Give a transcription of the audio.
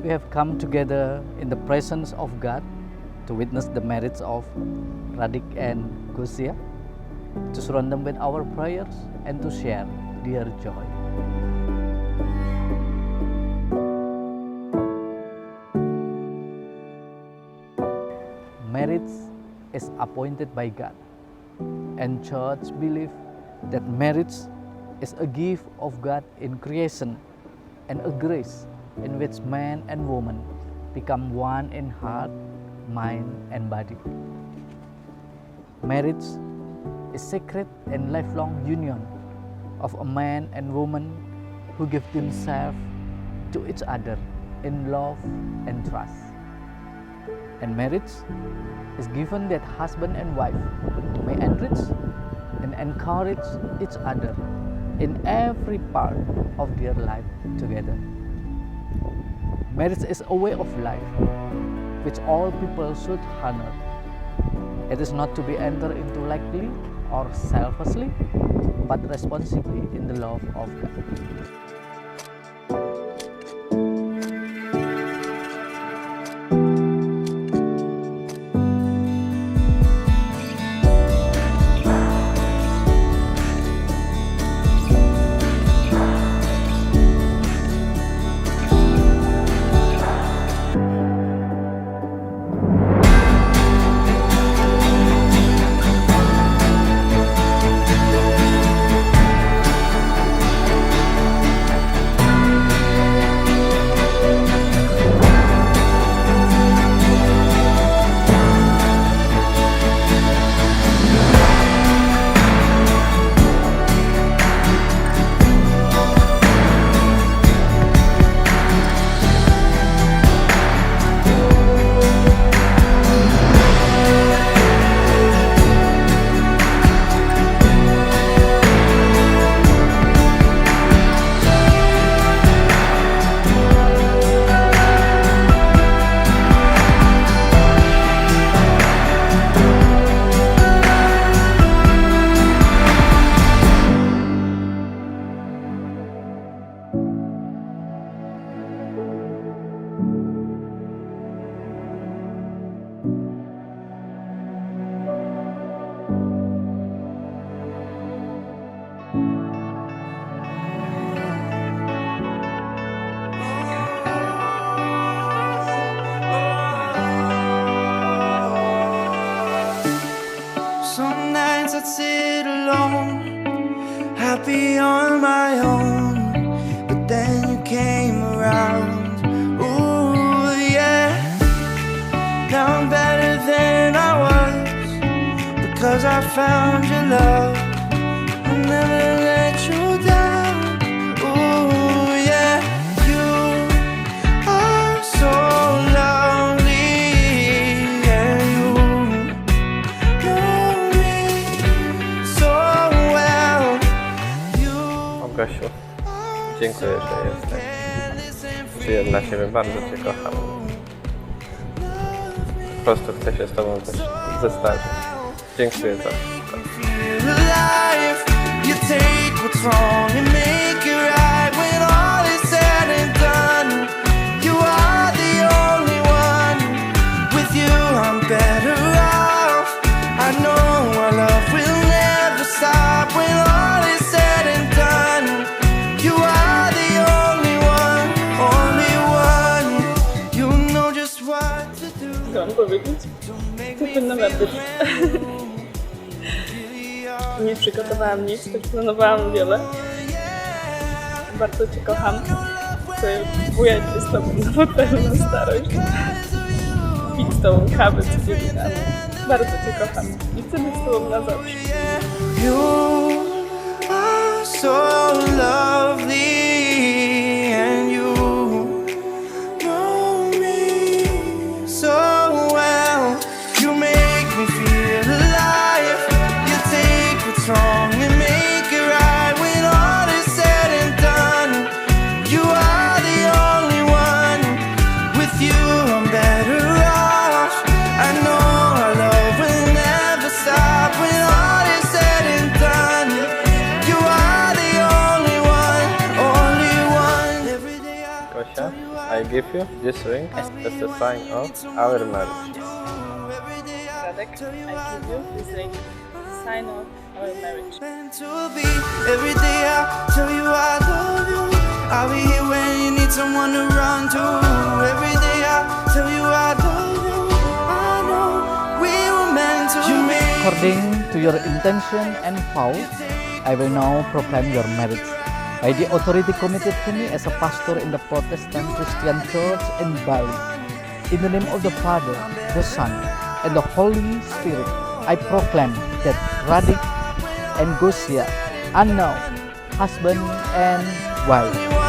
We have come together in the presence of God to witness the marriage of Radek and Gosia, to surround them with our prayers and to share their joy. Marriage is appointed by God, and church believe that marriage is a gift of God in creation and a grace in which man and woman become one in heart, mind, and body. Marriage is sacred and lifelong union of a man and woman who give themselves to each other in love and trust. And marriage is given that husband and wife may enrich and encourage each other in every part of their life together. Marriage is a way of life which all people should honor. It is not to be entered into lightly or selfishly, but responsibly in the love of God. Some nights I'd sit alone, happy on my own, but then you came around. Ooh, yeah. Now I'm better than I was, because I found your love. I'll never let you down. Ooh, yeah. You are so lovely, and you know me so well. Gosiu, dziękuję, że jesteś. Czuję dla Ciebie, bardzo Cię kocham. Po prostu chcę się z Tobą też zestawić. Dziękuję za wszystko. You take what's wrong and make it right when all is said and done. You are the only one. With you I'm better off. I know our love will never stop when all is said and done. You are the only one. You know just what to do. Chciałam powiedzieć, to powinno być. Nie przygotowałam nic, choć planowałam wiele. Bardzo Cię kocham. Chcę bujać się z Tobą na fotelu na starość. Pić z Tobą kawę codziennie rano. Bardzo Cię kocham i chcę być z Tobą na zawsze. You are so lovely, and you know me so well. You make me feel alive. You take give you this ring as a sign of our marriage. Radek, I give you this ring, sign of our marriage. Meant to be. Every day I tell you I love you. I'll be here when you need someone to run to. Every day I tell you I love you. I know we were meant to be. According to your intention and vow, I will now proclaim your marriage by the authority committed to me as a pastor in the Protestant Christian Church in Bali. In the name of the Father, the Son, and the Holy Spirit, I proclaim that Radek and Gosia are now husband and wife.